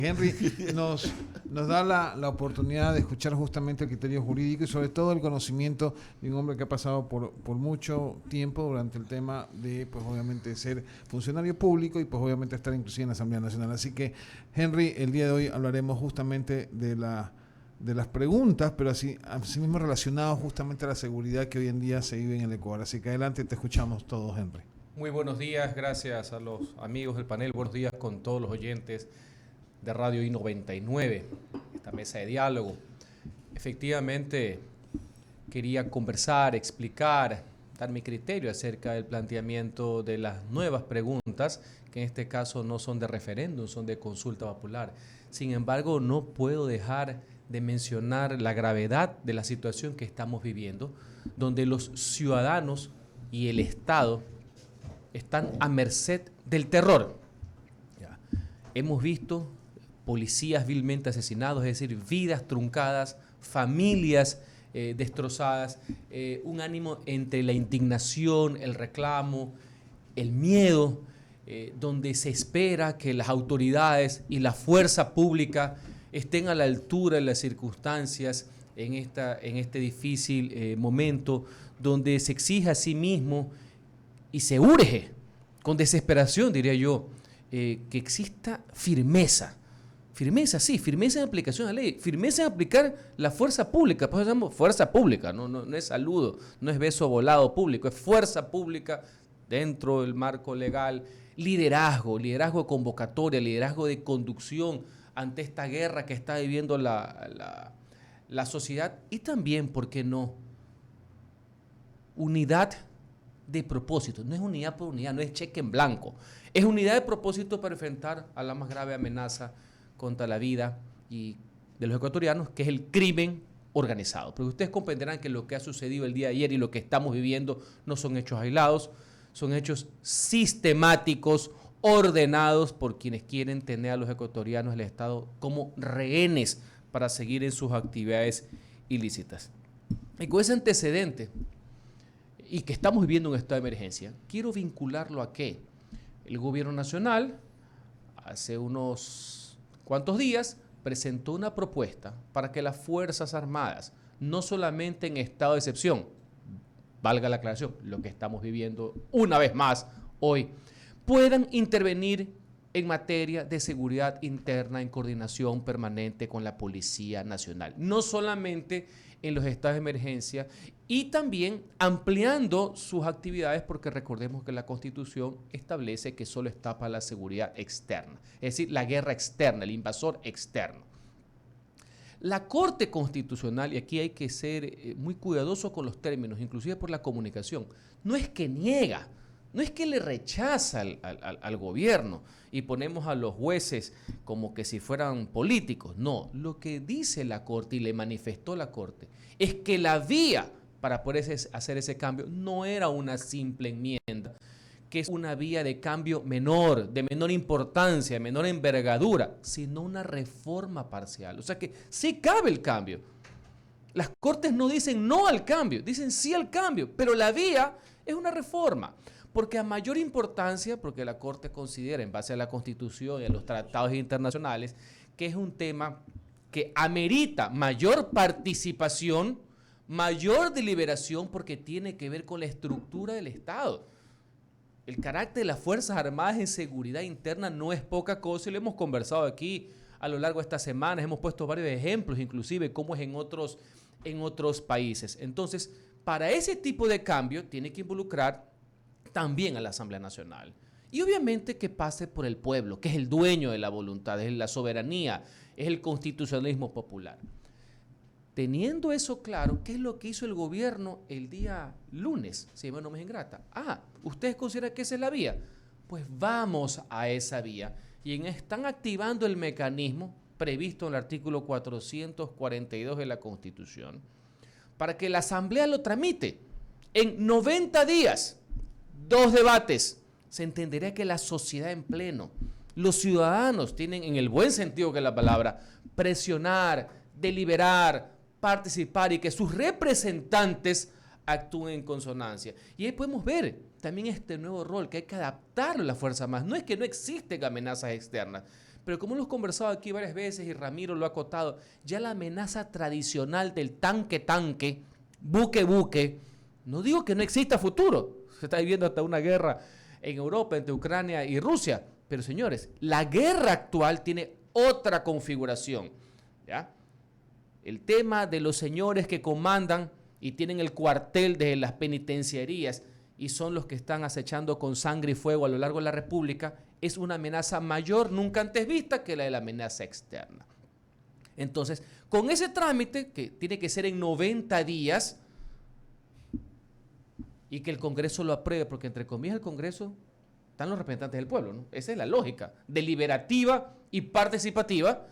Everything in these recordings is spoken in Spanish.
Henry nos da la oportunidad de escuchar justamente el criterio jurídico y sobre todo el conocimiento de un hombre que ha pasado por mucho tiempo durante el tema de, pues obviamente, ser funcionario público y pues obviamente estar inclusive en la Asamblea Nacional. Así que, Henry, el día de hoy hablaremos justamente de las preguntas, pero así mismo relacionado justamente a la seguridad que hoy en día se vive en el Ecuador. Así que adelante, te escuchamos todos, Henry. Muy buenos días, gracias a los amigos del panel, buenos días con todos los oyentes de Radio I-99, esta mesa de diálogo. Efectivamente, quería conversar, explicar, dar mi criterio acerca del planteamiento de las nuevas preguntas, que en este caso no son de referéndum, son de consulta popular. Sin embargo, no puedo dejar de mencionar la gravedad de la situación que estamos viviendo, donde los ciudadanos y el Estado están a merced del terror. Ya. Hemos visto policías vilmente asesinados, es decir, vidas truncadas, familias destrozadas, un ánimo entre la indignación, el reclamo, el miedo, donde se espera que las autoridades y la fuerza pública estén a la altura de las circunstancias en este difícil momento, donde se exige a sí mismo y se urge, con desesperación diría yo, que exista firmeza. Firmeza, sí, firmeza en aplicación de la ley, firmeza en aplicar la fuerza pública, por eso llamamos fuerza pública, no es saludo, no es beso volado público, es fuerza pública dentro del marco legal, liderazgo de convocatoria, liderazgo de conducción ante esta guerra que está viviendo la sociedad y también, ¿por qué no?, unidad de propósito, no es unidad por unidad, no es cheque en blanco, es unidad de propósito para enfrentar a la más grave amenaza contra la vida y de los ecuatorianos, que es el crimen organizado. Porque ustedes comprenderán que lo que ha sucedido el día de ayer y lo que estamos viviendo no son hechos aislados, son hechos sistemáticos, ordenados por quienes quieren tener a los ecuatorianos del Estado como rehenes para seguir en sus actividades ilícitas. Y con ese antecedente, y que estamos viviendo un estado de emergencia, quiero vincularlo a que el gobierno nacional hace unos cuantos días presentó una propuesta para que las Fuerzas Armadas, no solamente en estado de excepción, valga la aclaración, lo que estamos viviendo una vez más hoy, puedan intervenir en materia de seguridad interna en coordinación permanente con la Policía Nacional, no solamente en los estados de emergencia y también ampliando sus actividades, porque recordemos que la Constitución establece que solo está para la seguridad externa, es decir, la guerra externa, el invasor externo. La Corte Constitucional, y aquí hay que ser muy cuidadoso con los términos, inclusive por la comunicación, no es que niega, no es que le rechaza al gobierno y ponemos a los jueces como que si fueran políticos. No, lo que dice la Corte y le manifestó la Corte es que la vía para poder hacer ese cambio no era una simple enmienda, que es una vía de cambio menor, de menor importancia, de menor envergadura, sino una reforma parcial. O sea que sí cabe el cambio. Las Cortes no dicen no al cambio, dicen sí al cambio, pero la vía es una reforma. Porque a mayor importancia, porque la Corte considera, en base a la Constitución y a los tratados internacionales, que es un tema que amerita mayor participación, mayor deliberación, porque tiene que ver con la estructura del Estado. El carácter de las Fuerzas Armadas en seguridad interna no es poca cosa y lo hemos conversado aquí a lo largo de estas semanas, hemos puesto varios ejemplos, inclusive cómo es en otros países. Entonces, para ese tipo de cambio tiene que involucrar también a la Asamblea Nacional. Y obviamente que pase por el pueblo, que es el dueño de la voluntad, es la soberanía, es el constitucionalismo popular. Teniendo eso claro, ¿qué es lo que hizo el gobierno el día lunes? Si no me es ingrata. ¿Ustedes consideran que esa es la vía? Pues vamos a esa vía. Y están activando el mecanismo previsto en el artículo 442 de la Constitución para que la Asamblea lo tramite en 90 días. 2 debates, se entendería que la sociedad en pleno, los ciudadanos tienen, en el buen sentido que la palabra, presionar, deliberar, participar y que sus representantes actúen en consonancia. Y ahí podemos ver también este nuevo rol que hay que adaptarlo a la Fuerza Armada. No es que no existen amenazas externas, Pero como hemos conversado aquí varias veces y Ramiro lo ha acotado, ya la amenaza tradicional del tanque, buque, no digo que no exista futuro. Se está viviendo hasta una guerra en Europa entre Ucrania y Rusia. Pero señores, la guerra actual tiene otra configuración, ¿ya? El tema de los señores que comandan y tienen el cuartel de las penitenciarías y son los que están acechando con sangre y fuego a lo largo de la República, es una amenaza mayor, nunca antes vista, que la de la amenaza externa. Entonces, con ese trámite, que tiene que ser en 90 días, y que el Congreso lo apruebe, porque entre comillas el Congreso están los representantes del pueblo, ¿no? Esa es la lógica, deliberativa y participativa,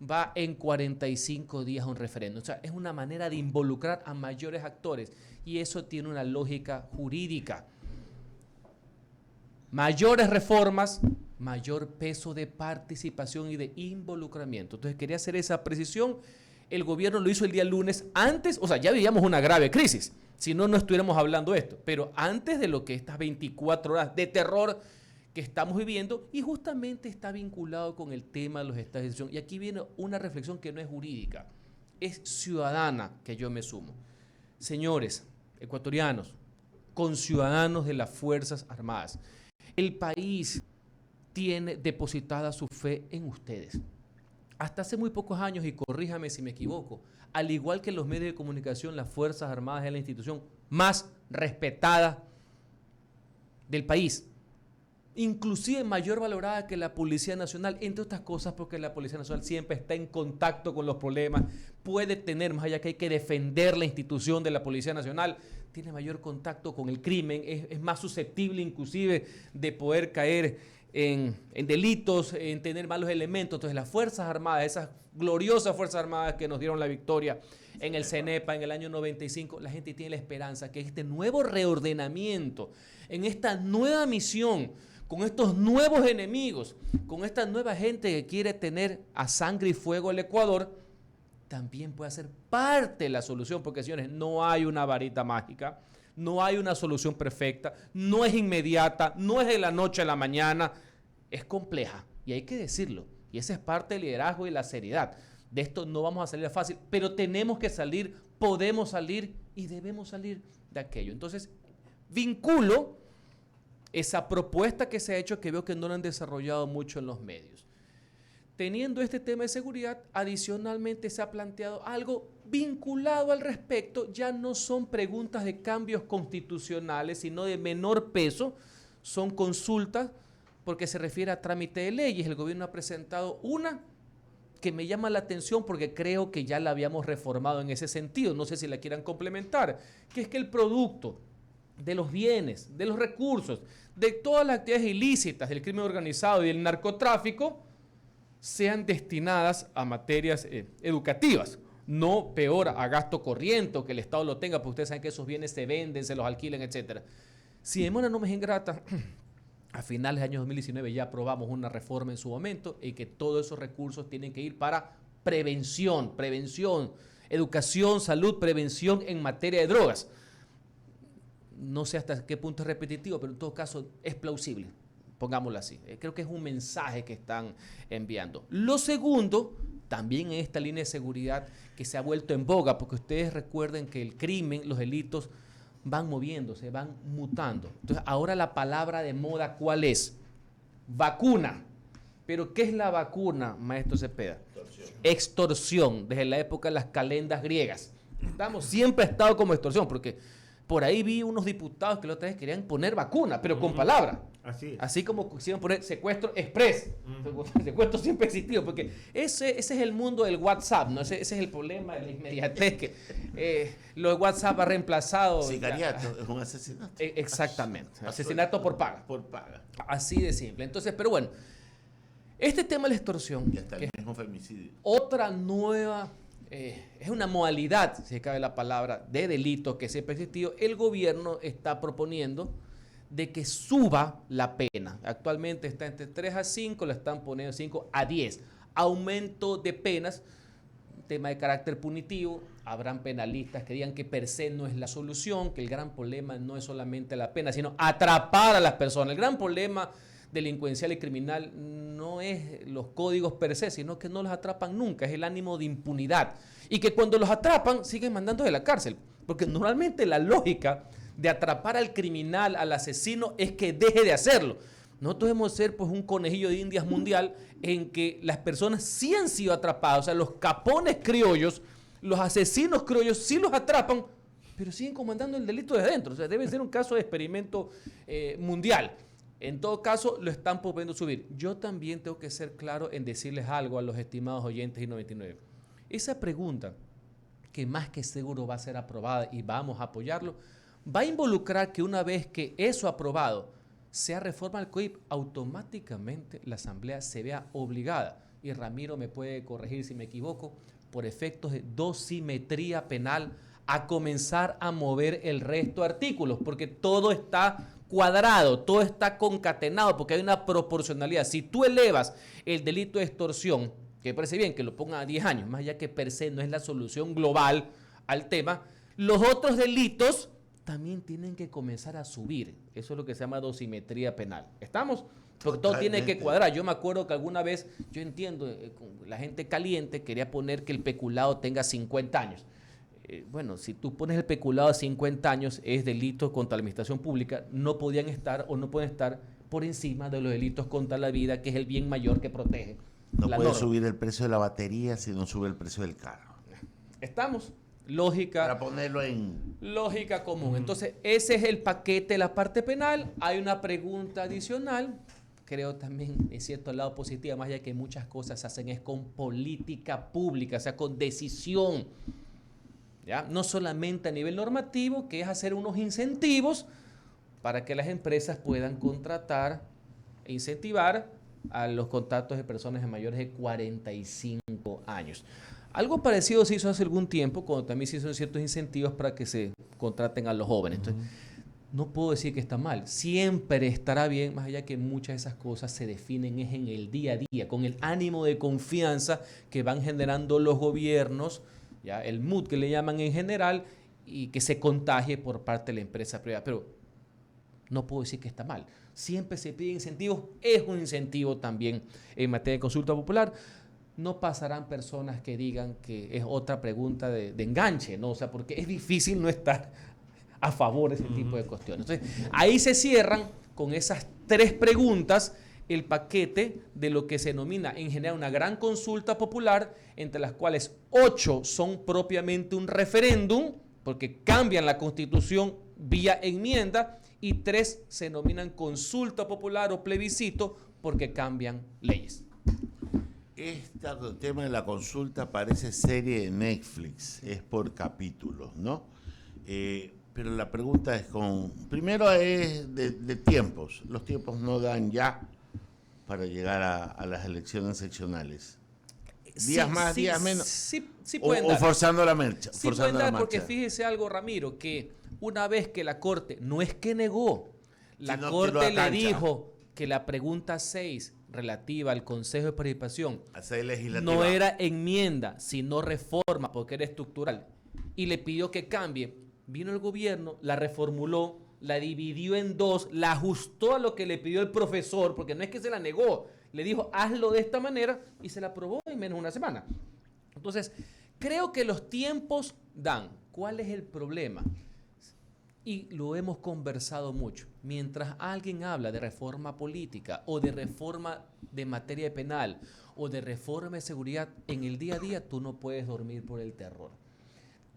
va en 45 días a un referéndum. O sea, es una manera de involucrar a mayores actores y eso tiene una lógica jurídica. Mayores reformas, mayor peso de participación y de involucramiento. Entonces quería hacer esa precisión. El gobierno lo hizo el día lunes antes, o sea, ya vivíamos una grave crisis, si no, no estuviéramos hablando de esto, pero antes de lo que estas 24 horas de terror que estamos viviendo, y justamente está vinculado con el tema de los estados de excepción. Y aquí viene una reflexión que no es jurídica, es ciudadana, que yo me sumo. Señores ecuatorianos, conciudadanos de las Fuerzas Armadas, el país tiene depositada su fe en ustedes. Hasta hace muy pocos años, y corríjame si me equivoco, al igual que los medios de comunicación, las Fuerzas Armadas es la institución más respetada del país, inclusive mayor valorada que la Policía Nacional, entre otras cosas porque la Policía Nacional siempre está en contacto con los problemas, puede tener, más allá que hay que defender la institución de la Policía Nacional, tiene mayor contacto con el crimen, es más susceptible inclusive de poder caer en delitos, en tener malos elementos. Entonces las Fuerzas Armadas, esas gloriosas Fuerzas Armadas que nos dieron la victoria en el CENEPA en el año 95, la gente tiene la esperanza que este nuevo reordenamiento, en esta nueva misión, con estos nuevos enemigos, con esta nueva gente que quiere tener a sangre y fuego el Ecuador, también puede ser parte de la solución, porque señores, no hay una varita mágica, no hay una solución perfecta, no es inmediata, no es de la noche a la mañana, es compleja y hay que decirlo. Y esa es parte del liderazgo y la seriedad. De esto no vamos a salir fácil, pero tenemos que salir, podemos salir y debemos salir de aquello. Entonces, vinculo esa propuesta que se ha hecho, que veo que no la han desarrollado mucho en los medios. Teniendo este tema de seguridad, adicionalmente se ha planteado algo vinculado al respecto. Ya no son preguntas de cambios constitucionales, sino de menor peso. Son consultas porque se refiere a trámite de leyes. El gobierno ha presentado una que me llama la atención porque creo que ya la habíamos reformado en ese sentido. No sé si la quieran complementar, que es que el producto de los bienes, de los recursos, de todas las actividades ilícitas del crimen organizado y del narcotráfico sean destinadas a materias educativas, no peor a gasto corriente o que el Estado lo tenga, porque ustedes saben que esos bienes se venden, se los alquilan, etc. Si de manera no me es ingrata, a finales del año 2019 ya aprobamos una reforma en su momento y que todos esos recursos tienen que ir para prevención, educación, salud, prevención en materia de drogas. No sé hasta qué punto es repetitivo, pero en todo caso es plausible. Pongámoslo así. Creo que es un mensaje que están enviando. Lo segundo, también en esta línea de seguridad que se ha vuelto en boga, porque ustedes recuerden que el crimen, los delitos van moviéndose, van mutando. Entonces, ahora la palabra de moda, ¿cuál es? Vacuna. ¿Pero qué es la vacuna, maestro Cepeda? Extorsión, desde la época de las calendas griegas. Siempre ha estado como extorsión, porque por ahí vi unos diputados que la otra vez querían poner vacuna, pero con palabra. Así como quisieron poner secuestro express. Secuestro siempre ha existido, porque ese es el mundo del WhatsApp, ¿no? Ese es el problema de la inmediatez, que lo de WhatsApp ha reemplazado. Sicariato, es un asesinato. Exactamente. Asesinato por paga. Por paga. Así de simple. Entonces, pero bueno, este tema de la extorsión. Y hasta el mismo femicidio. Otra nueva. Es una modalidad, si cabe la palabra, de delito que siempre ha existido. El gobierno está proponiendo de que suba la pena. Actualmente está entre 3 a 5, la están poniendo 5 a 10. Aumento de penas, tema de carácter punitivo. Habrán penalistas que digan que per se no es la solución, que el gran problema no es solamente la pena, sino atrapar a las personas. El gran problema delincuencial y criminal no es los códigos per se, sino que no los atrapan nunca, es el ánimo de impunidad. Y que cuando los atrapan, siguen mandando de la cárcel. Porque normalmente la lógica de atrapar al criminal, al asesino, es que deje de hacerlo. Nosotros debemos ser pues un conejillo de indias mundial en que las personas sí han sido atrapadas, o sea, los capones criollos, los asesinos criollos sí los atrapan, pero siguen comandando el delito desde adentro. O sea, debe ser un caso de experimento mundial. En todo caso, lo están volviendo a subir. Yo también tengo que ser claro en decirles algo a los estimados oyentes y 99. Esa pregunta, que más que seguro va a ser aprobada y vamos a apoyarlo, va a involucrar que una vez que eso aprobado sea reforma al COIP, automáticamente la Asamblea se vea obligada, y Ramiro me puede corregir si me equivoco, por efectos de dosimetría penal, a comenzar a mover el resto de artículos, porque todo está cuadrado, todo está concatenado, porque hay una proporcionalidad. Si tú elevas el delito de extorsión, que me parece bien que lo pongan a 10 años, más allá que per se no es la solución global al tema, los otros delitos también tienen que comenzar a subir. Eso es lo que se llama dosimetría penal. ¿Estamos? Porque todo tiene que cuadrar. Yo me acuerdo que alguna vez, yo entiendo, la gente caliente quería poner que el peculado tenga 50 años. Bueno, si tú pones el peculado a 50 años, es delito contra la administración pública, no podían estar o no pueden estar por encima de los delitos contra la vida, que es el bien mayor que protege. No la puede norma. subir el precio de la batería si no sube el precio del carro. ¿Estamos? Lógica. Para ponerlo en... Lógica común. Entonces, ese es el paquete de la parte penal. Hay una pregunta adicional, creo también en cierto lado positiva, más allá que muchas cosas se hacen es con política pública, o sea, con decisión. ¿Ya? No solamente a nivel normativo, que es hacer unos incentivos para que las empresas puedan contratar e incentivar a los contactos de personas de mayores de 45 años. Algo parecido se hizo hace algún tiempo, cuando también se hicieron ciertos incentivos para que se contraten a los jóvenes. Entonces, no puedo decir que está mal. Siempre estará bien, más allá que muchas de esas cosas se definen es en el día a día, con el ánimo de confianza que van generando los gobiernos, ¿ya? El mood que le llaman en general, y que se contagie por parte de la empresa privada. Pero no puedo decir que está mal. Siempre se piden incentivos, es un incentivo también en materia de consulta popular. No pasarán personas que digan que es otra pregunta de enganche, ¿no? O sea, porque es difícil no estar a favor de ese tipo de cuestiones. Entonces, ahí se cierran con esas 3 preguntas el paquete de lo que se denomina en general una gran consulta popular, entre las cuales 8 son propiamente un referéndum, porque cambian la Constitución vía enmienda, y 3 se denominan consulta popular o plebiscito, porque cambian leyes. Este tema de la consulta parece serie de Netflix, es por capítulos, ¿no? Pero la pregunta es primero es de tiempos. Los tiempos no dan ya para llegar a las elecciones seccionales. Días más, días menos. Sí pueden dar. O forzando la marcha. Sí pueden dar, porque fíjese algo, Ramiro, que una vez que la Corte, no es que negó, la Corte le dijo que la pregunta 6 relativa al Consejo de Participación no era enmienda, sino reforma, porque era estructural, y le pidió que cambie. Vino el gobierno, la reformuló, la dividió en 2, la ajustó a lo que le pidió el profesor, porque no es que se la negó, le dijo hazlo de esta manera y se la aprobó en menos de una semana. Entonces, creo que los tiempos dan. ¿Cuál es el problema? Y lo hemos conversado mucho. Mientras alguien habla de reforma política o de reforma de materia penal o de reforma de seguridad, en el día a día tú no puedes dormir por el terror.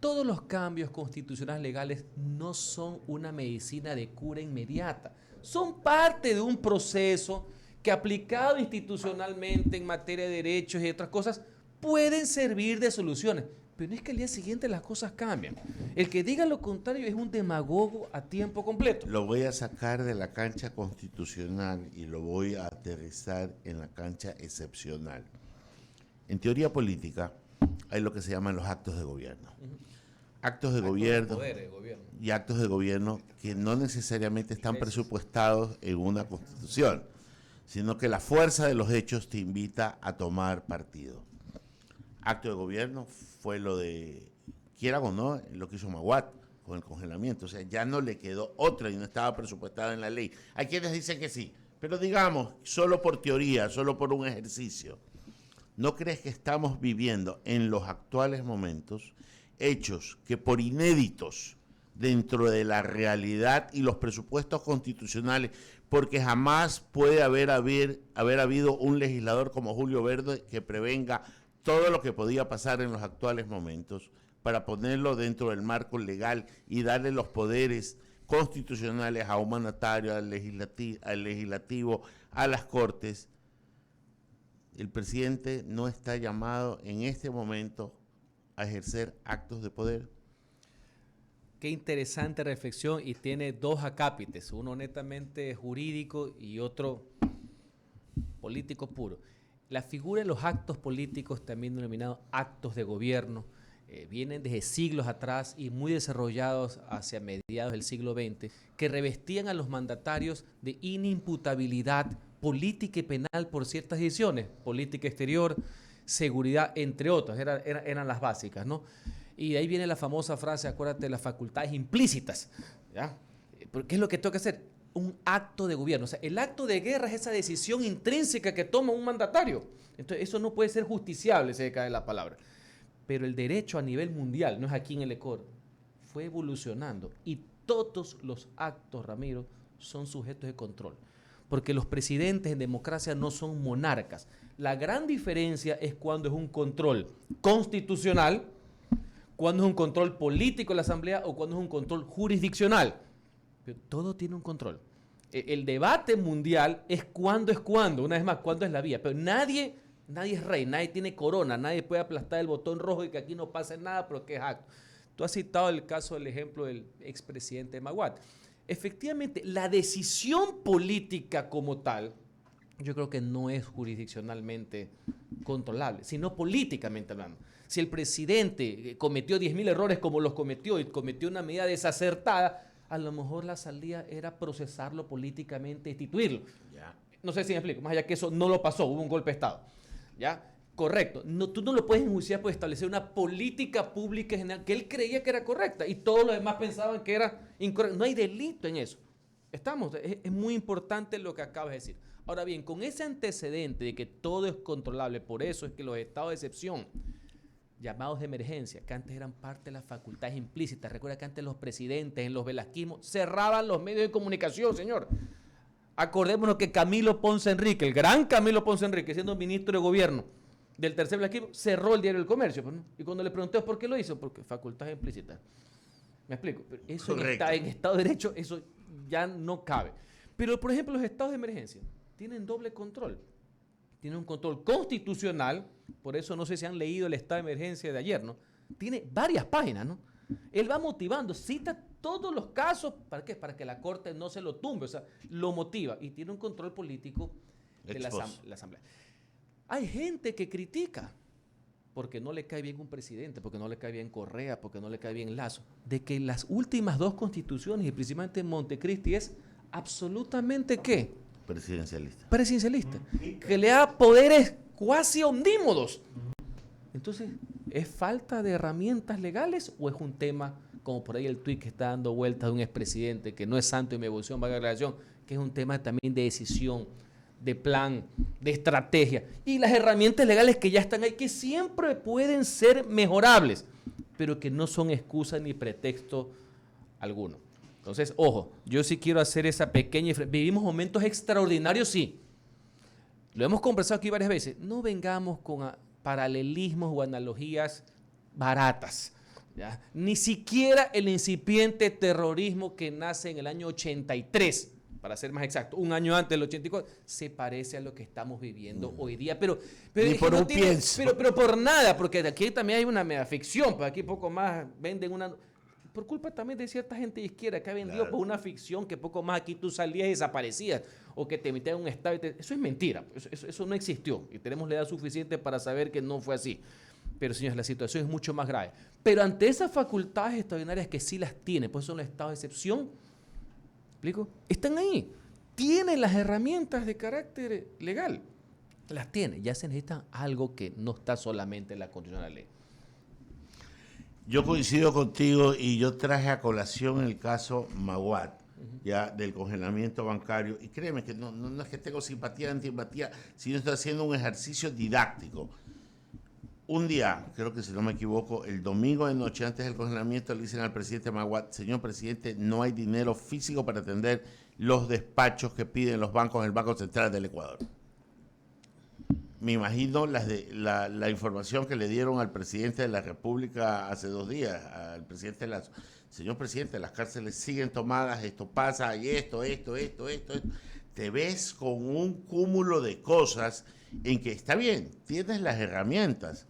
Todos los cambios constitucionales legales no son una medicina de cura inmediata. Son parte de un proceso que, aplicado institucionalmente en materia de derechos y otras cosas, pueden servir de soluciones. Pero no es que al día siguiente las cosas cambian. El que diga lo contrario es un demagogo a tiempo completo. Lo voy a sacar de la cancha constitucional y lo voy a aterrizar en la cancha excepcional. En teoría política hay lo que se llaman los actos de gobierno. Actos de gobierno y actos de gobierno que no necesariamente están presupuestados en una constitución, sino que la fuerza de los hechos te invita a tomar partido. Acto de gobierno fue lo de, quieran o no, lo que hizo Maguat con el congelamiento. O sea, ya no le quedó otra y no estaba presupuestada en la ley. Hay quienes dicen que sí, Pero digamos, solo por teoría, solo por un ejercicio, ¿no crees que estamos viviendo en los actuales momentos hechos que por inéditos dentro de la realidad y los presupuestos constitucionales, porque jamás puede haber habido un legislador como Julio Verde que prevenga todo lo que podía pasar en los actuales momentos para ponerlo dentro del marco legal y darle los poderes constitucionales a un mandatario, al legislativo, a las Cortes? El presidente no está llamado en este momento a ejercer actos de poder. Qué interesante reflexión, y tiene dos acápites, uno netamente jurídico y otro político puro. La figura de los actos políticos, también denominados actos de gobierno, vienen desde siglos atrás y muy desarrollados hacia mediados del siglo XX, que revestían a los mandatarios de inimputabilidad política y penal por ciertas decisiones, política exterior, seguridad, entre otras, eran las básicas, ¿no? Y de ahí viene la famosa frase, acuérdate, de las facultades implícitas, ¿ya? ¿Qué es lo que tengo que hacer? Un acto de gobierno. O sea, el acto de guerra es esa decisión intrínseca que toma un mandatario. Entonces, eso no puede ser justiciable, se cae la palabra. Pero el derecho a nivel mundial, no es aquí en el ECOR, fue evolucionando. Y todos los actos, Ramiro, son sujetos de control. Porque los presidentes en democracia no son monarcas. La gran diferencia es cuando es un control constitucional, cuando es un control político en la Asamblea o cuando es un control jurisdiccional. Pero todo tiene un control. El debate mundial es cuándo, una vez más, cuándo es la vía. Pero nadie es rey, nadie tiene corona, nadie puede aplastar el botón rojo y que aquí no pase nada, pero que es acto. Tú has citado el caso del ejemplo del expresidente Maguad. Efectivamente, la decisión política como tal, yo creo que no es jurisdiccionalmente controlable, sino políticamente hablando. Si el presidente cometió 10.000 errores como los cometió y cometió una medida desacertada, a lo mejor la salida era procesarlo políticamente, destituirlo. Ya. No sé si me explico, más allá que eso no lo pasó, hubo un golpe de Estado. ¿Ya? Correcto. No, tú no lo puedes enjuiciar por establecer una política pública general que él creía que era correcta y todos los demás pensaban que era incorrecta. No hay delito en eso. Es muy importante lo que acabas de decir. Ahora bien, con ese antecedente de que todo es controlable, por eso es que los estados de excepción, llamados de emergencia, que antes eran parte de las facultades implícitas. Recuerda que antes los presidentes en los velasquismos cerraban los medios de comunicación, señor. Acordémonos que Camilo Ponce Enrique, el gran Camilo Ponce Enrique, siendo ministro de gobierno del tercer velasquismo, cerró el diario El Comercio. Pues, ¿no? Y cuando le pregunté por qué lo hizo, porque facultades implícitas. ¿Me explico? Pero eso en Estado de Derecho, eso ya no cabe. Pero, por ejemplo, los estados de emergencia tienen doble control. Tienen un control constitucional, por eso no sé si han leído el estado de emergencia de ayer, ¿no? Tiene varias páginas, ¿no? Él va motivando, cita todos los casos, ¿para qué? Para que la Corte no se lo tumbe, o sea, lo motiva. Y tiene un control político de la Asamblea. Hay gente que critica porque no le cae bien un presidente, porque no le cae bien Correa, porque no le cae bien Lazo, de que las últimas dos constituciones, y principalmente Montecristi, es absolutamente ¿qué? Presidencialista. Que le da poderes cuasi omnímodos. Entonces, ¿es falta de herramientas legales o es un tema, como por ahí el tuit que está dando vuelta de un expresidente, que no es santo y mi devoción, valga la aclaración, que es un tema también de decisión, de plan, de estrategia? Y las herramientas legales que ya están ahí, que siempre pueden ser mejorables, pero que no son excusa ni pretexto alguno. Entonces, ojo, yo sí quiero hacer esa pequeña... Vivimos momentos extraordinarios, sí. Lo hemos conversado aquí varias veces. No vengamos con paralelismos o analogías baratas, ¿ya? Ni siquiera el incipiente terrorismo que nace en el año 83, para ser más exacto, un año antes del 84, se parece a lo que estamos viviendo hoy día. Pero por nada, porque aquí también hay una megaficción, pues aquí poco más venden una... Por culpa también de cierta gente de izquierda que ha vendido por una ficción que poco más aquí tú salías y desaparecías, o que te metían en un estado. Eso es mentira, eso no existió y tenemos la edad suficiente para saber que no fue así. Pero señores, la situación es mucho más grave. Pero ante esas facultades extraordinarias que sí las tienen, pues son los estados de excepción, ¿me explico? Están ahí, tienen las herramientas de carácter legal, las tienen, ya se necesita algo que no está solamente en la Constitución de la ley. Yo coincido contigo y yo traje a colación el caso Maguad, ya del congelamiento bancario. Y créeme que no es que tengo simpatía, antipatía, sino estoy haciendo un ejercicio didáctico. Un día, creo que si no me equivoco, el domingo de noche antes del congelamiento le dicen al presidente Maguad: señor presidente, no hay dinero físico para atender los despachos que piden los bancos en el Banco Central del Ecuador. Me imagino la información que le dieron al presidente de la República hace 2 días, al presidente Lazo. Señor presidente, las cárceles siguen tomadas, esto pasa, y esto. Te ves con un cúmulo de cosas en que está bien, tienes las herramientas,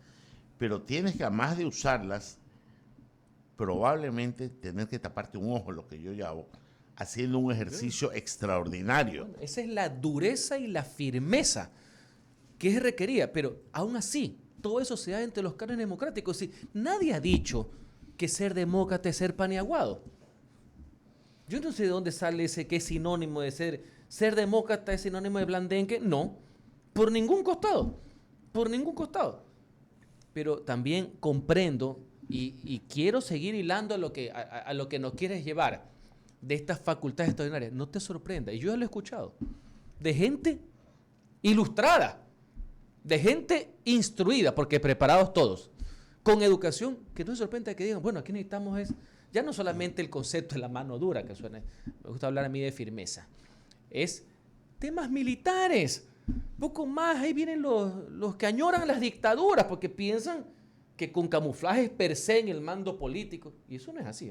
pero tienes que, además de usarlas, probablemente tener que taparte un ojo, lo que yo llamo, haciendo un ejercicio extraordinario. Bueno, esa es la dureza y la firmeza que es requerida, pero aún así, todo eso se da entre los cánones democráticos. Sí, nadie ha dicho que ser demócrata es ser paniaguado. Yo no sé de dónde sale ese que es sinónimo de ser demócrata es sinónimo de blandengue. No, por ningún costado. Pero también comprendo y quiero seguir hilando a lo que nos quieres llevar de estas facultades extraordinarias. No te sorprenda, y yo ya lo he escuchado, de gente ilustrada, de gente instruida, porque preparados todos, con educación, que no se sorprenda que digan, bueno, aquí necesitamos ya no solamente el concepto de la mano dura, que suena, me gusta hablar a mí de firmeza, es temas militares, poco más, ahí vienen los que añoran las dictaduras, porque piensan que con camuflajes per se en el mando político, y eso no es así,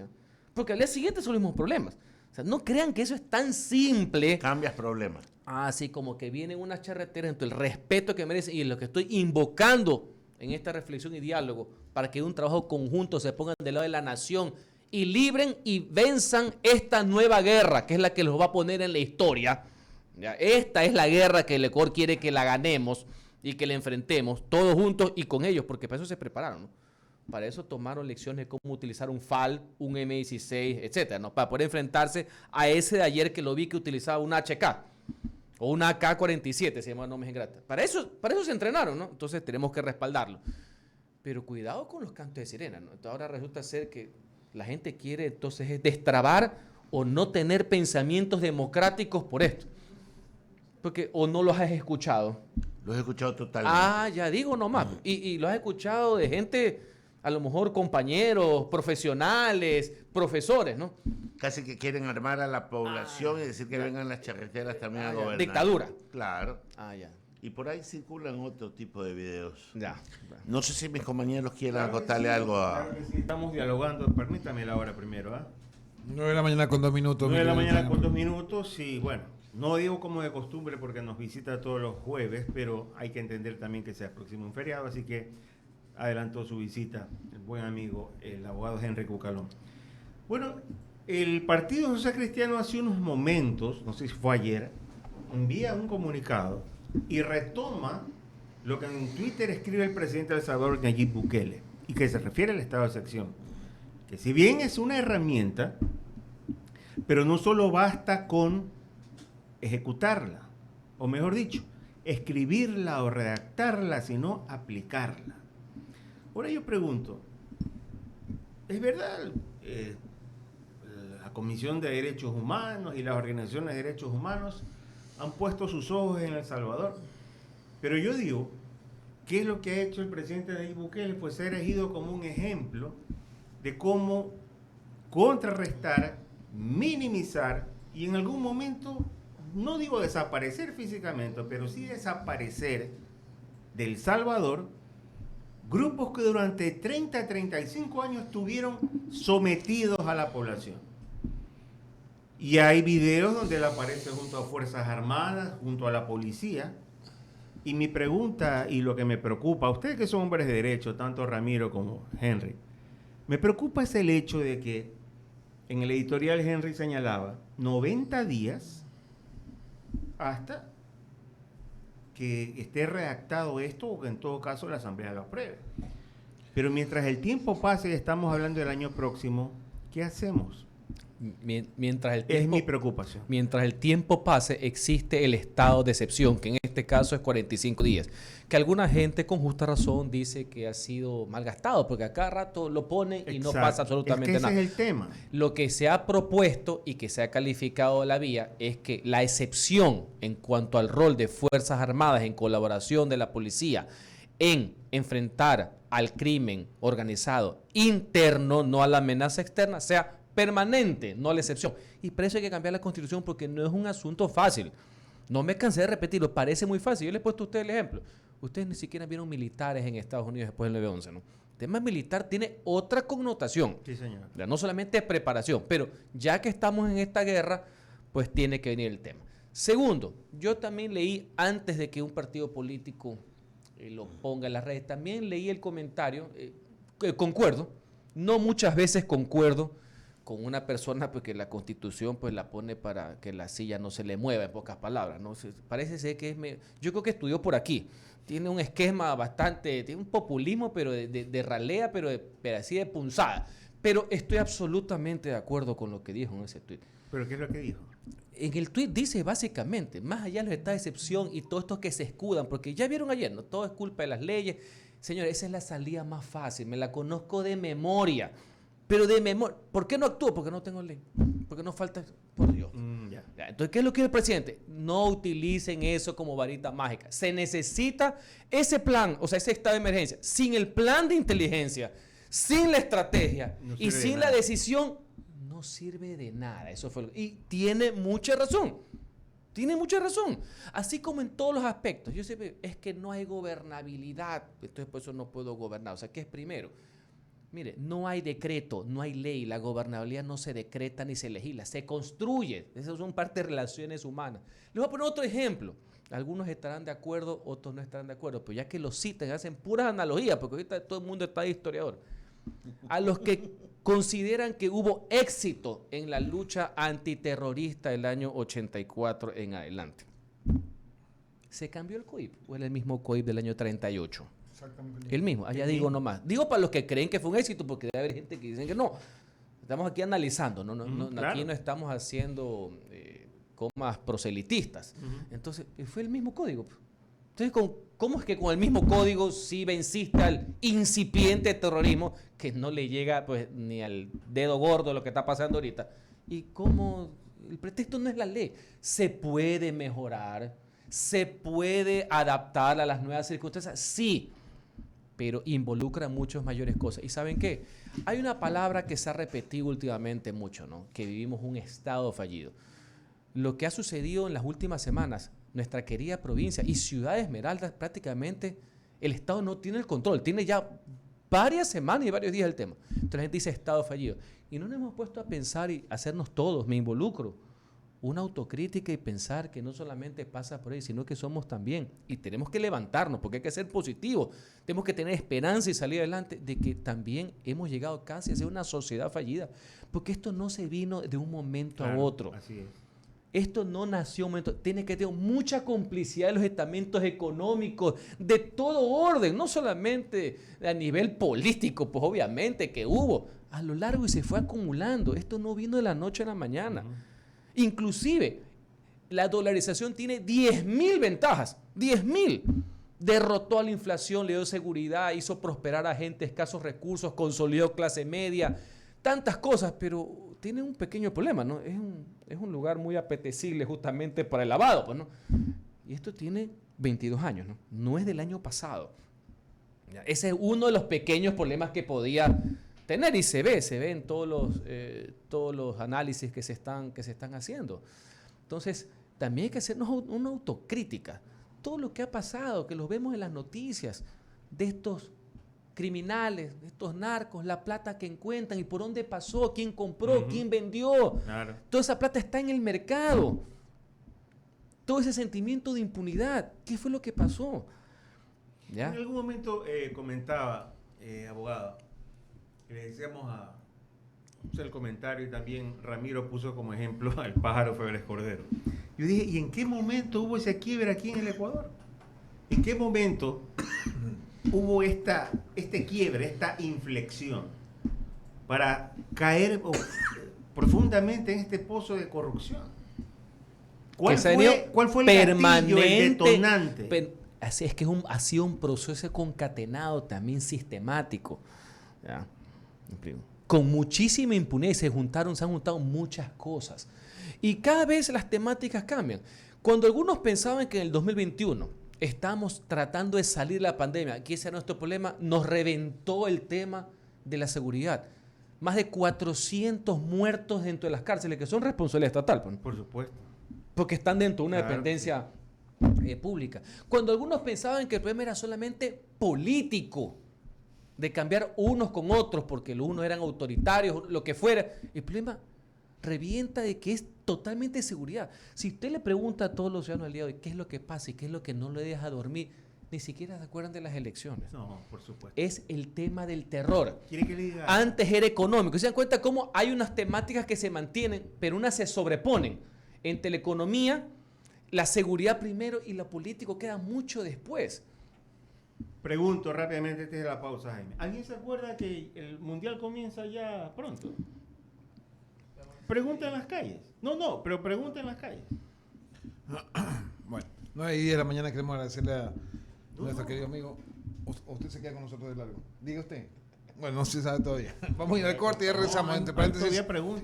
porque al día siguiente son los mismos problemas. O sea, no crean que eso es tan simple. Cambias problemas. Así como que vienen unas charreteras entre el respeto que merecen y lo que estoy invocando en esta reflexión y diálogo para que un trabajo conjunto se pongan del lado de la nación y libren y venzan esta nueva guerra, que es la que los va a poner en la historia. ¿Ya? Esta es la guerra que el Ecuador quiere que la ganemos y que la enfrentemos todos juntos y con ellos, porque para eso se prepararon, ¿no? Para eso tomaron lecciones de cómo utilizar un FAL, un M16, etcétera, ¿no? Para poder enfrentarse a ese de ayer que lo vi que utilizaba un HK o una AK-47, se llama nombres ingratas. Para eso se entrenaron, ¿no? Entonces tenemos que respaldarlo. Pero cuidado con los cantos de sirena, ¿no? Entonces, ahora resulta ser que la gente quiere entonces destrabar o no tener pensamientos democráticos por esto. Porque o no los has escuchado. Los he escuchado totalmente. Ah, ya digo nomás. Y los has escuchado de gente, a lo mejor compañeros, profesionales, profesores, ¿no? Casi que quieren armar a la población y decir que vengan las charreteras también a gobernar. Dictadura. Claro. Ya. Y por ahí circulan otro tipo de videos. Ya. No sé si mis compañeros quieran acotarle algo a... Claro que sí, estamos dialogando. Permítame la hora primero, ¿ah? 9 de la mañana con 2 minutos. 9 de la mañana con 2 minutos y bueno, no digo como de costumbre porque nos visita todos los jueves, pero hay que entender también que se aproxima un feriado, así que adelantó su visita el buen amigo, el abogado Henry Cucalón. Bueno, el Partido Social Cristiano hace unos momentos, no sé si fue ayer, envía un comunicado y retoma lo que en Twitter escribe el presidente de El Salvador, Nayib Bukele, y que se refiere al estado de excepción. Que si bien es una herramienta, pero no solo basta con ejecutarla, o mejor dicho, escribirla o redactarla, sino aplicarla. Ahora yo pregunto, ¿es verdad la Comisión de Derechos Humanos y las organizaciones de derechos humanos han puesto sus ojos en El Salvador? Pero yo digo, ¿qué es lo que ha hecho el presidente Nayib Bukele? Pues se ha erigido como un ejemplo de cómo contrarrestar, minimizar y en algún momento, no digo desaparecer físicamente, pero sí desaparecer del Salvador grupos que durante 30 a 35 años estuvieron sometidos a la población. Y hay videos donde él aparece junto a Fuerzas Armadas, junto a la policía. Y mi pregunta y lo que me preocupa, ustedes que son hombres de derecho, tanto Ramiro como Henry, me preocupa es el hecho de que en el editorial Henry señalaba 90 días hasta que esté redactado esto o que en todo caso la Asamblea lo apruebe. Pero mientras el tiempo pase, estamos hablando del año próximo, ¿qué hacemos? Mientras el tiempo, es mi preocupación. Mientras el tiempo pase, existe el estado de excepción, que en este este caso es 45 días. Que alguna gente con justa razón dice que ha sido malgastado, porque a cada rato lo ponen y no pasa absolutamente nada. Ese es el tema. Lo que se ha propuesto y que se ha calificado la vía es que la excepción en cuanto al rol de Fuerzas Armadas en colaboración de la policía en enfrentar al crimen organizado interno, no a la amenaza externa, sea permanente, no la excepción. Y por eso hay que cambiar la Constitución, porque no es un asunto fácil. No me cansé de repetirlo, parece muy fácil. Yo les he puesto a ustedes el ejemplo. Ustedes ni siquiera vieron militares en Estados Unidos después del 9/11, ¿no? El tema militar tiene otra connotación. Sí, señor. No solamente preparación, pero ya que estamos en esta guerra, pues tiene que venir el tema. Segundo, yo también leí, antes de que un partido político lo ponga en las redes, también leí el comentario, concuerdo, no muchas veces concuerdo con una persona, porque la Constitución pues la pone para que la silla no se le mueva, en pocas palabras, ¿no? Parece ser que yo creo que estudió por aquí, tiene un esquema bastante, tiene un populismo, pero de ralea, pero así de punzada. Pero estoy absolutamente de acuerdo con lo que dijo en ese tuit. ¿Pero qué es lo que dijo? En el tuit dice básicamente, más allá de los estados de excepción y todos estos que se escudan, porque ya vieron ayer, no todo es culpa de las leyes. Señores, esa es la salida más fácil, me la conozco de memoria. Pero de memoria, ¿por qué no actúo? Porque no tengo ley, porque no falta, por Dios. Ya, entonces, ¿qué es lo que quiere el presidente? No utilicen eso como varita mágica. Se necesita ese plan, o sea, ese estado de emergencia. Sin el plan de inteligencia, sin la estrategia y sin la decisión, no sirve de nada. Eso fue y tiene mucha razón. Tiene mucha razón. Así como en todos los aspectos. Yo sé, es que no hay gobernabilidad, entonces por eso no puedo gobernar. O sea, ¿qué es primero? Mire, no hay decreto, no hay ley, la gobernabilidad no se decreta ni se legisla, se construye. Esas son parte de relaciones humanas. Les voy a poner otro ejemplo. Algunos estarán de acuerdo, otros no estarán de acuerdo, pero ya que lo citan, hacen puras analogías, porque ahorita todo el mundo está de historiador. A los que consideran que hubo éxito en la lucha antiterrorista del año 84 en adelante. ¿Se cambió el COIP o era el mismo COIP del año 38? Exactamente. El mismo, allá digo nomás. Digo para los que creen que fue un éxito, porque debe haber gente que dicen que no. Estamos aquí analizando, claro. Aquí no estamos haciendo comas proselitistas. Entonces, fue el mismo código. Entonces, ¿cómo es que con el mismo código sí venciste al incipiente terrorismo que no le llega pues ni al dedo gordo lo que está pasando ahorita? Y cómo el pretexto no es la ley. Se puede mejorar, se puede adaptar a las nuevas circunstancias, sí, pero involucra muchas mayores cosas. ¿Y saben qué? Hay una palabra que se ha repetido últimamente mucho, ¿no? Que vivimos un estado fallido. Lo que ha sucedido en las últimas semanas, nuestra querida provincia y Ciudad de Esmeralda, prácticamente el Estado no tiene el control. Tiene ya varias semanas y varios días el tema. Entonces la gente dice estado fallido. Y no nos hemos puesto a pensar y hacernos todos, me involucro, una autocrítica y pensar que no solamente pasa por ahí, sino que somos también. Y tenemos que levantarnos, porque hay que ser positivos. Tenemos que tener esperanza y salir adelante de que también hemos llegado casi a ser una sociedad fallida. Porque esto no se vino de un momento a otro. Así es. Esto no nació un momento, tiene que tener mucha complicidad de los estamentos económicos, de todo orden, no solamente a nivel político, pues obviamente que hubo, a lo largo y se fue acumulando. Esto no vino de la noche a la mañana. Inclusive, la dolarización tiene 10.000 ventajas, 10.000. Derrotó a la inflación, le dio seguridad, hizo prosperar a gente de escasos recursos, consolidó clase media, tantas cosas, pero tiene un pequeño problema, ¿no? Es un lugar muy apetecible justamente para el lavado, pues, ¿no? Y esto tiene 22 años, ¿no? No es del año pasado. Ese es uno de los pequeños problemas que podía tener y se ve en todos los análisis que se están haciendo. Entonces, también hay que hacernos una autocrítica. Todo lo que ha pasado, que lo vemos en las noticias, de estos criminales, de estos narcos, la plata que encuentran y por dónde pasó, quién compró, quién vendió. Claro. Toda esa plata está en el mercado. Todo ese sentimiento de impunidad, ¿qué fue lo que pasó? ¿Ya? En algún momento comentaba, abogado, le decíamos puse el comentario y también Ramiro puso como ejemplo al pájaro Febres Cordero. Yo dije, ¿y en qué momento hubo ese quiebre aquí en el Ecuador? ¿En qué momento hubo este quiebre, esta inflexión para caer profundamente en este pozo de corrupción? ¿Cuál se ha venido fue el gatillo, el detonante? Así es que ha sido un proceso concatenado también sistemático. ¿Ya? Con muchísima impunidad, se han juntado muchas cosas. Y cada vez las temáticas cambian. Cuando algunos pensaban que en el 2021 estábamos tratando de salir de la pandemia, que ese era nuestro problema, nos reventó el tema de la seguridad. Más de 400 muertos dentro de las cárceles, que son responsabilidad estatal. Por supuesto. Porque están dentro de una dependencia pública. Cuando algunos pensaban que el problema era solamente político, de cambiar unos con otros, porque los unos eran autoritarios, lo que fuera, el problema revienta de que es totalmente seguridad. Si usted le pregunta a todos los ciudadanos del día de hoy qué es lo que pasa y qué es lo que no le deja dormir, ni siquiera se acuerdan de las elecciones. No, por supuesto. Es el tema del terror. ¿Quiere que le diga? Antes era económico. ¿Se dan cuenta cómo hay unas temáticas que se mantienen, pero unas se sobreponen? Entre la economía, la seguridad primero y lo político queda mucho después. Pregunto rápidamente antes de la pausa, Jaime. ¿Alguien se acuerda que el Mundial comienza ya pronto? Pregunta en las calles. No, pero pregunta en las calles. Bueno, 9:10 de la mañana queremos agradecerle a nuestro querido amigo. ¿O usted se queda con nosotros de largo? Diga usted. Bueno, no se sabe todavía. Vamos a ir al corte y ya regresamos. Entre paréntesis,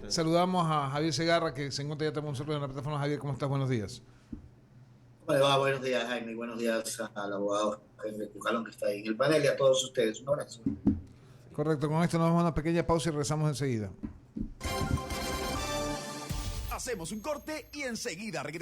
saludamos a Javier Segarra, que se encuentra ya con nosotros en la plataforma. Javier, ¿cómo estás? Buenos días. ¿Cómo le va? Buenos días, Jaime. Buenos días al abogado Jaime Cucalón, que está ahí en el panel, y a todos ustedes. Un abrazo. Correcto, con esto nos vamos a una pequeña pausa y regresamos enseguida. Hacemos un corte y enseguida regresamos.